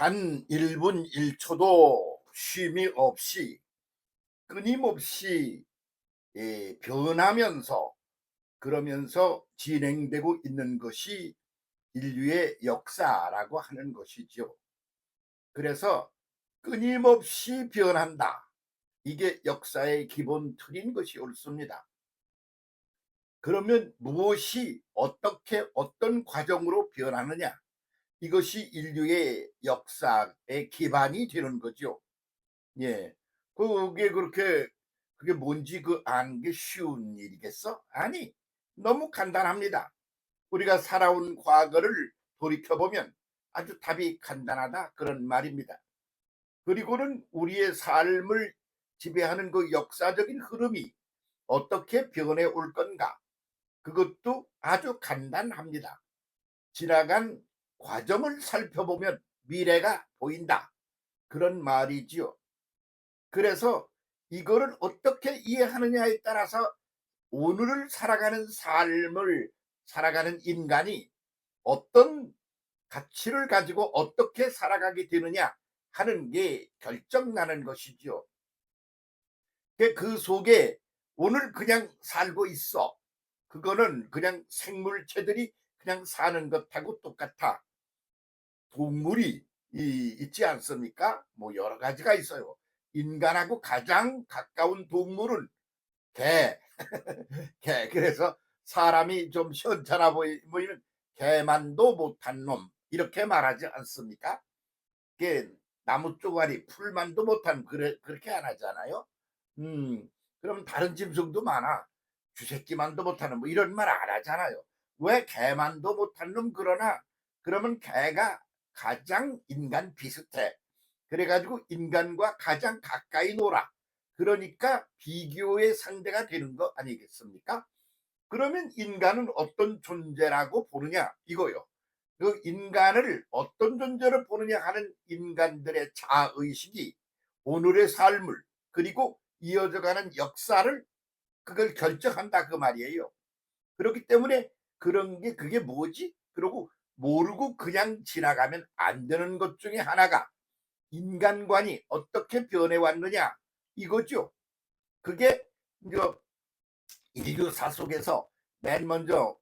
단 1분 1초도 쉼이 없이 끊임없이 변하면서 그러면서 진행되고 있는 것이 인류의 역사라고 하는 것이죠. 그래서 끊임없이 변한다. 이게 역사의 기본 틀인 것이 옳습니다. 그러면 무엇이 어떻게 어떤 과정으로 변하느냐? 이것이 인류의 역사의 기반이 되는 거죠. 예. 그게 뭔지 아는 게 쉬운 일이겠어? 아니, 너무 간단합니다. 우리가 살아온 과거를 돌이켜 보면 아주 답이 간단하다 그런 말입니다. 그리고는 우리의 삶을 지배하는 그 역사적인 흐름이 어떻게 변해 올 건가? 그것도 아주 간단합니다. 지나간 과정을 살펴보면 미래가 보인다. 그런 말이지요. 그래서 이거를 어떻게 이해하느냐에 따라서 오늘을 살아가는 삶을 살아가는 인간이 어떤 가치를 가지고 어떻게 살아가게 되느냐 하는 게 결정나는 것이죠. 그 속에 오늘 그냥 살고 있어. 그거는 그냥 생물체들이 그냥 사는 것하고 똑같아. 동물이 있지 않습니까? 뭐 여러 가지가 있어요. 인간하고 가장 가까운 동물은 개. 개. 그래서 사람이 좀 시원찮아 보이면 개만도 못한 놈 이렇게 말하지 않습니까? 그 나무 쪼가리 풀만도 못한 그렇게 안 하잖아요. 음, 그럼 다른 짐승도 많아. 쥐새끼만도 못하는 뭐 이런 말 안 하잖아요. 왜 개만도 못한 놈 그러나 그러면 개가 가장 인간 비슷해. 그래가지고 인간과 가장 가까이 놀아. 그러니까 비교의 상대가 되는 거 아니겠습니까? 그러면 인간은 어떤 존재라고 보느냐 이거요. 그 인간을 어떤 존재로 보느냐 하는 인간들의 자의식이 오늘의 삶을 그리고 이어져가는 역사를 그걸 결정한다 그 말이에요. 그렇기 때문에 그런 게 그게 뭐지? 그러고 모르고 그냥 지나가면 안 되는 것 중에 하나가 인간관이 어떻게 변해왔느냐 이거죠. 그게 이제 인류사 속에서 맨 먼저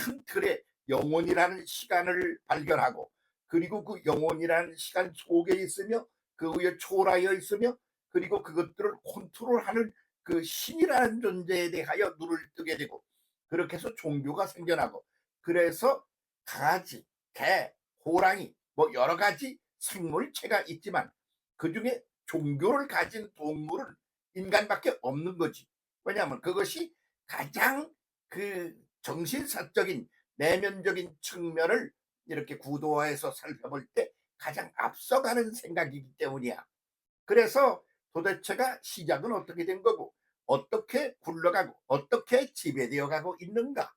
큰 틀에 영혼이라는 시간을 발견하고 그리고 그 영혼이라는 시간 속에 있으며 그 위에 초월하여 있으며 그리고 그것들을 컨트롤하는 그 신이라는 존재에 대하여 눈을 뜨게 되고 그렇게 해서 종교가 생겨나고 그래서 강아지, 개, 호랑이 뭐 여러 가지 생물체가 있지만 그중에 종교를 가진 동물은 인간밖에 없는 거지. 왜냐하면 그것이 가장 그 정신사적인 내면적인 측면을 이렇게 구도화해서 살펴볼 때 가장 앞서가는 생각이기 때문이야. 그래서 도대체가 시작은 어떻게 된 거고 어떻게 굴러가고 어떻게 지배되어 가고 있는가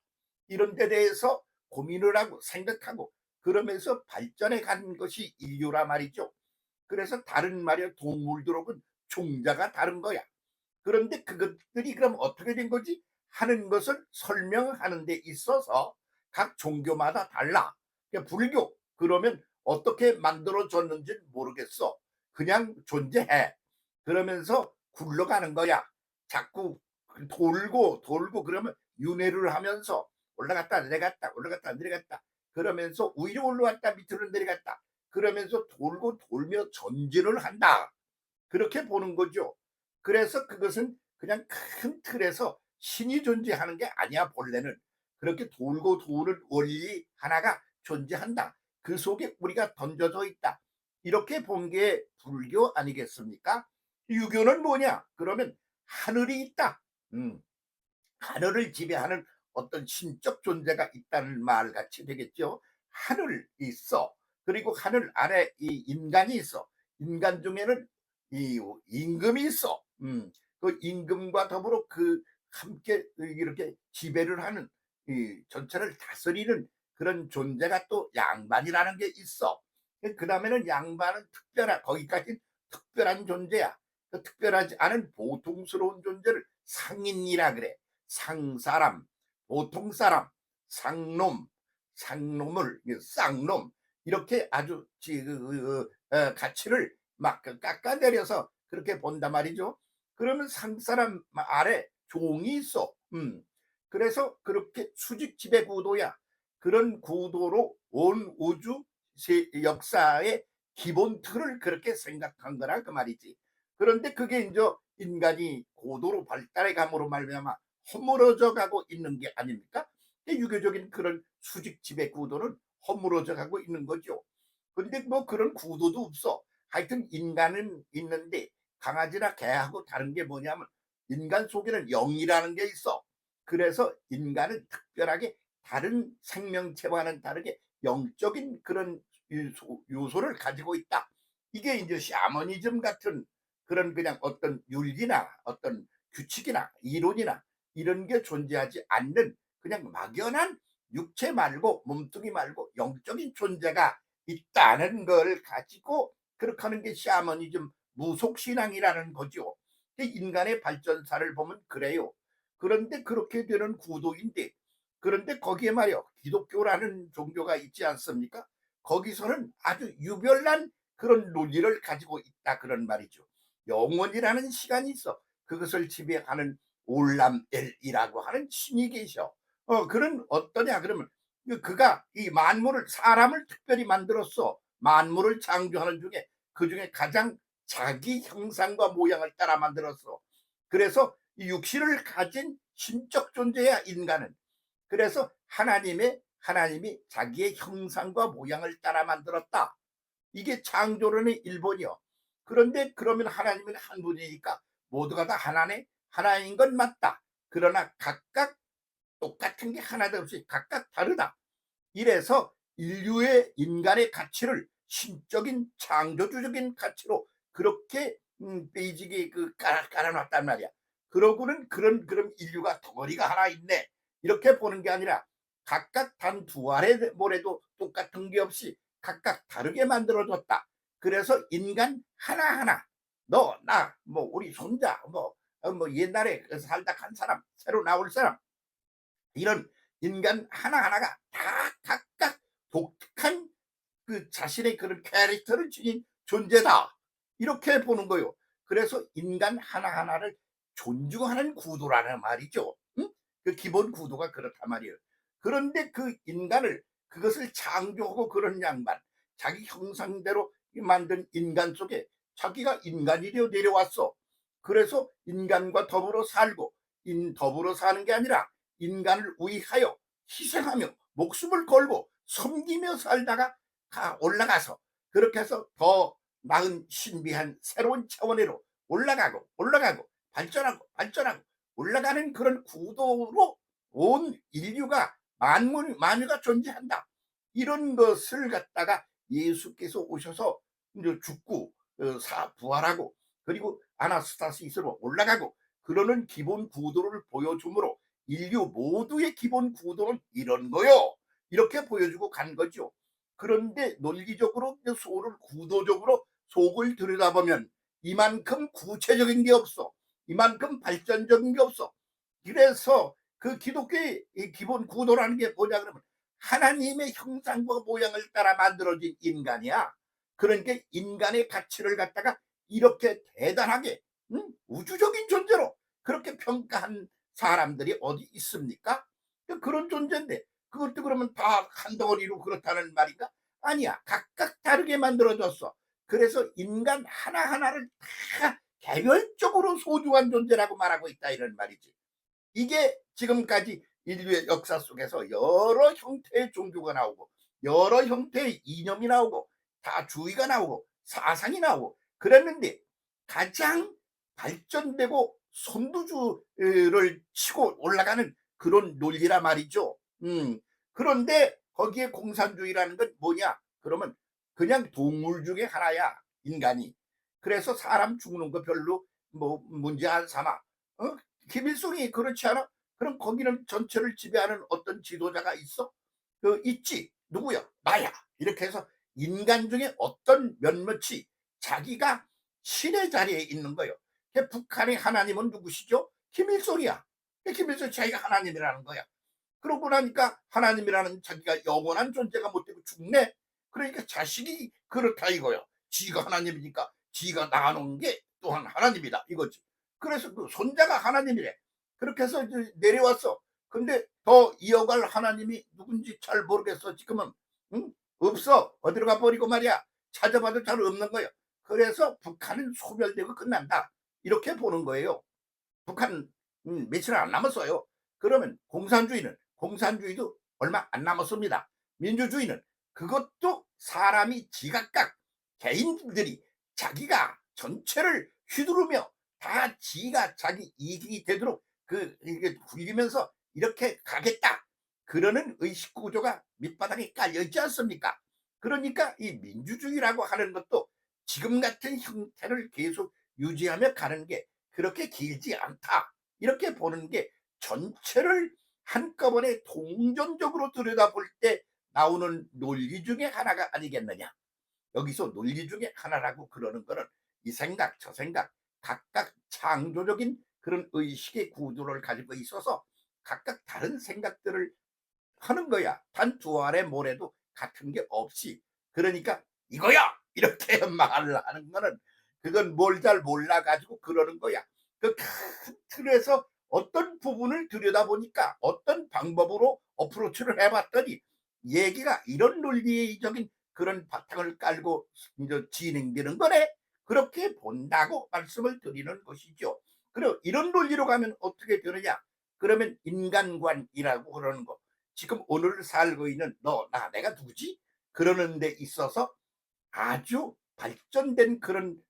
이런 데 대해서 고민을 하고 생각하고 그러면서 발전해 간 것이 인류라 말이죠. 그래서 다른 말이야 동물들하고는 종자가 다른 거야. 그런데 그것들이 그럼 어떻게 된 거지? 하는 것을 설명하는 데 있어서 각 종교마다 달라. 그러니까 불교 그러면 어떻게 만들어졌는지 모르겠어. 그냥 존재해. 그러면서 굴러가는 거야. 자꾸 돌고 돌고 그러면 윤회를 하면서 올라갔다 내려갔다 올라갔다 내려갔다 그러면서 위로 올라갔다 밑으로 내려갔다 그러면서 돌고 돌며 전진을 한다. 그렇게 보는 거죠. 그래서 그것은 그냥 큰 틀에서 신이 존재하는 게 아니야 본래는. 그렇게 돌고 도는 원리 하나가 존재한다. 그 속에 우리가 던져져 있다. 이렇게 본 게 불교 아니겠습니까? 유교는 뭐냐? 그러면 하늘이 있다. 하늘을 지배하는 어떤 신적 존재가 있다는 말 같이 되겠죠. 하늘 있어. 그리고 하늘 안에 이 인간이 있어. 인간 중에는 이 임금이 있어. 그 임금과 더불어 그 함께 이렇게 지배를 하는 이 전체를 다스리는 그런 존재가 또 양반이라는 게 있어. 그 다음에는 양반은 특별한 거기까지 특별한 존재야. 그 특별하지 않은 보통스러운 존재를 상인이라 그래. 상사람, 보통 사람, 상놈, 상놈을 쌍놈 이렇게 아주 가치를 막 깎아내려서 그렇게 본단 말이죠. 그러면 상사람 아래 종이 있어. 그래서 그렇게 수직 지배 구도야. 그런 구도로 온 우주 역사의 기본 틀을 그렇게 생각한 거라 그 말이지. 그런데 그게 이제 인간이 고도로 발달해 감으로 말미암아 허물어져 가고 있는 게 아닙니까? 유교적인 그런 수직 지배 구도는 허물어져 가고 있는 거죠. 그런데 뭐 그런 구도도 없어. 하여튼 인간은 있는데 강아지나 개하고 다른 게 뭐냐면 인간 속에는 영이라는 게 있어. 그래서 인간은 특별하게 다른 생명체와는 다르게 영적인 그런 요소를 가지고 있다. 이게 이제 샤머니즘 같은 그런 그냥 어떤 윤리나 어떤 규칙이나 이론이나 이런 게 존재하지 않는 그냥 막연한 육체 말고 몸뚱이 말고 영적인 존재가 있다는 걸 가지고 그렇게 하는 게 샤머니즘 무속신앙이라는 거죠. 인간의 발전사를 보면 그래요. 그런데 그렇게 되는 구도인데 그런데 거기에 말이요 기독교라는 종교가 있지 않습니까? 거기서는 아주 유별난 그런 논리를 가지고 있다 그런 말이죠. 영원이라는 시간이 있어. 그것을 지배하는 올람엘이라고 하는 신이 계셔. 그런 어떠냐 그러면 그가 이 만물을 사람을 특별히 만들었어. 만물을 창조하는 중에 그 중에 가장 자기 형상과 모양을 따라 만들었어. 그래서 이 육신을 가진 신적 존재야 인간은. 그래서 하나님이 자기의 형상과 모양을 따라 만들었다. 이게 창조론의 일본이요. 그런데 그러면 하나님은 한 분이니까 모두가 다 하나인 건 맞다. 그러나 각각 똑같은 게 하나도 없이 각각 다르다. 이래서 인류의 인간의 가치를 신적인 창조주적인 가치로 그렇게 베이직에 깔아놨단 말이야. 그러고는 그런 인류가 덩어리가 하나 있네. 이렇게 보는 게 아니라 각각 단 두 알의 모래도 똑같은 게 없이 각각 다르게 만들어졌다. 그래서 인간 하나하나 너, 나, 뭐 우리 손자, 뭐 옛날에 살다 간 사람, 새로 나올 사람 이런 인간 하나하나가 다 각각 독특한 그 자신의 그런 캐릭터를 지닌 존재다. 이렇게 보는 거요. 그래서 인간 하나하나를 존중하는 구도라는 말이죠. 응? 그 기본 구도가 그렇단 말이에요. 그런데 그 인간을 그것을 창조하고 그런 양반 자기 형상대로 만든 인간 속에 자기가 인간이 되어 내려왔어. 그래서 인간과 더불어 살고 더불어 사는 게 아니라 인간을 위하여 희생하며 목숨을 걸고 섬기며 살다가 올라가서 그렇게 해서 더 나은 신비한 새로운 차원으로 올라가고 발전하고 올라가는 그런 구도로 온 인류가 만유가 존재한다. 이런 것을 갖다가 예수께서 오셔서 이제 죽고 부활하고 그리고 아나스타시스로 올라가고 그러는 기본 구도를 보여주므로 인류 모두의 기본 구도는 이런 거요. 이렇게 보여주고 간 거죠. 그런데 논리적으로 소를 구도적으로 속을 들여다보면 이만큼 구체적인 게 없어. 이만큼 발전적인 게 없어. 그래서 그 기독교의 기본 구도라는 게 뭐냐 그러면 하나님의 형상과 모양을 따라 만들어진 인간이야. 그러니까 인간의 가치를 갖다가 이렇게 대단하게 우주적인 존재로 그렇게 평가한 사람들이 어디 있습니까? 그런 존재인데 그것도 그러면 다 한 덩어리로 그렇다는 말인가? 아니야. 각각 다르게 만들어졌어. 그래서 인간 하나하나를 다 개별적으로 소중한 존재라고 말하고 있다 이런 말이지. 이게 지금까지 인류의 역사 속에서 여러 형태의 종교가 나오고 여러 형태의 이념이 나오고 다주의가 나오고 사상이 나오고 그랬는데 가장 발전되고 선두주를 치고 올라가는 그런 논리라 말이죠. 그런데 거기에 공산주의라는 건 뭐냐? 그러면 그냥 동물 중에 하나야 인간이. 그래서 사람 죽는 거 별로 뭐 문제 안 삼아. 김일성이 그렇지 않아? 그럼 거기는 전체를 지배하는 어떤 지도자가 있어? 있지. 누구야? 나야. 이렇게 해서 인간 중에 어떤 몇몇이 자기가 신의 자리에 있는 거예요. 북한의 하나님은 누구시죠? 김일성이야. 김일성 자기가 하나님이라는 거야. 그러고 나니까 하나님이라는 자기가 영원한 존재가 못 되고 죽네. 그러니까 자식이 그렇다 이거요. 지가 하나님이니까 지가 낳아놓은 게 또한 하나님이다 이거지. 그래서 그 손자가 하나님이래. 그렇게 해서 이제 내려왔어. 근데 더 이어갈 하나님이 누군지 잘 모르겠어 지금은. 응? 없어. 어디로 가버리고 말이야. 찾아봐도 잘 없는 거예요. 그래서 북한은 소멸되고 끝난다 이렇게 보는 거예요. 북한 며칠 안 남았어요. 그러면 공산주의도 얼마 안 남았습니다. 민주주의는 그것도 사람이 지각각 개인들이 자기가 전체를 휘두르며 다 지가 자기 이익이 되도록 이게 굴리면서 이렇게 가겠다 그러는 의식 구조가 밑바닥에 깔려 있지 않습니까? 그러니까 이 민주주의라고 하는 것도 지금 같은 형태를 계속 유지하며 가는 게 그렇게 길지 않다 이렇게 보는 게 전체를 한꺼번에 동전적으로 들여다볼 때 나오는 논리 중에 하나가 아니겠느냐. 여기서 논리 중에 하나라고 그러는 거는 이 생각 저 생각 각각 창조적인 그런 의식의 구조를 가지고 있어서 각각 다른 생각들을 하는 거야. 단 두 알의 모래도 같은 게 없이. 그러니까 이거야 이렇게 말을 하는 거는 그건 뭘 잘 몰라 가지고 그러는 거야. 그 큰 틀에서 어떤 부분을 들여다보니까 어떤 방법으로 어프로치를 해봤더니 얘기가 이런 논리적인 그런 바탕을 깔고 이제 진행되는 거네. 그렇게 본다고 말씀을 드리는 것이죠. 그리고 이런 논리로 가면 어떻게 되느냐? 그러면 인간관이라고 그러는 거. 지금 오늘 살고 있는 너, 나, 내가 누구지? 그러는 데 있어서 아주 발전된 그런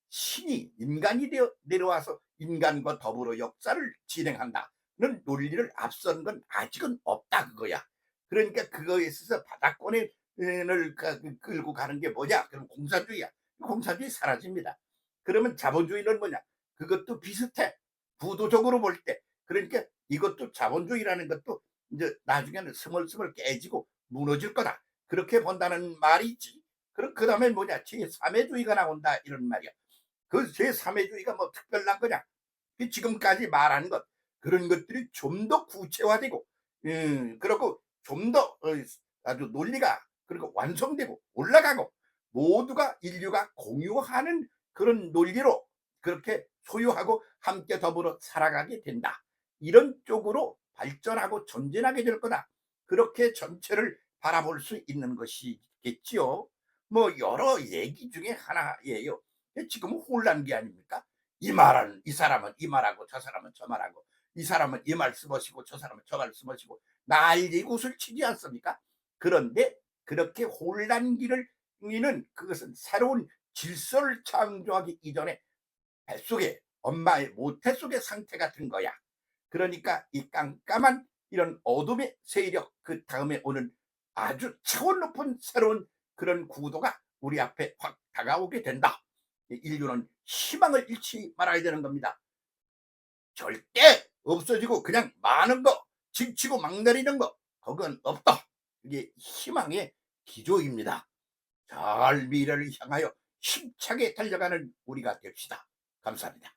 신이 인간이 되어 내려와서 인간과 더불어 역사를 진행한다는 논리를 앞선 건 아직은 없다 그거야. 그러니까 그거에 있어서 바닥권을 끌고 가는 게 뭐냐? 그럼 공산주의야. 공산주의 사라집니다. 그러면 자본주의는 뭐냐? 그것도 비슷해. 부도적으로 볼 때. 그러니까 이것도 자본주의라는 것도 이제 나중에는 스멀스멀 깨지고 무너질 거다. 그렇게 본다는 말이 있지. 그럼 그 다음에 뭐냐? 제3의주의가 나온다 이런 말이야. 그 제3의주의가 뭐 특별한 거냐? 지금까지 말한 것 그런 것들이 좀 더 구체화되고 그리고 좀 더 아주 논리가 그리고 완성되고 올라가고 모두가 인류가 공유하는 그런 논리로 그렇게 소유하고 함께 더불어 살아가게 된다. 이런 쪽으로 발전하고 전진하게 될 거다. 그렇게 전체를 바라볼 수 있는 것이겠지요. 뭐 여러 얘기 중에 하나예요. 지금 혼란 게 아닙니까? 이 말은 이 사람은 이 말하고 저 사람은 저 말하고 이 사람은 이 말씀하시고 저 사람은 저 말씀하시고 난리 구슬 치지 않습니까? 그런데 그렇게 혼란기를 는 그것은 새로운 질서를 창조하기 이전에 뱃속에 엄마의 모태 속의 상태 같은 거야. 그러니까 이 깜깜한 이런 어둠의 세력 그 다음에 오는 아주 차원 높은 새로운 그런 구도가 우리 앞에 확 다가오게 된다. 인류는 희망을 잃지 말아야 되는 겁니다. 절대 없어지고 그냥 많은 거 지치고 막 내리는 거 그건 없다. 이게 희망의 기조입니다. 잘 미래를 향하여 힘차게 달려가는 우리가 됩시다. 감사합니다.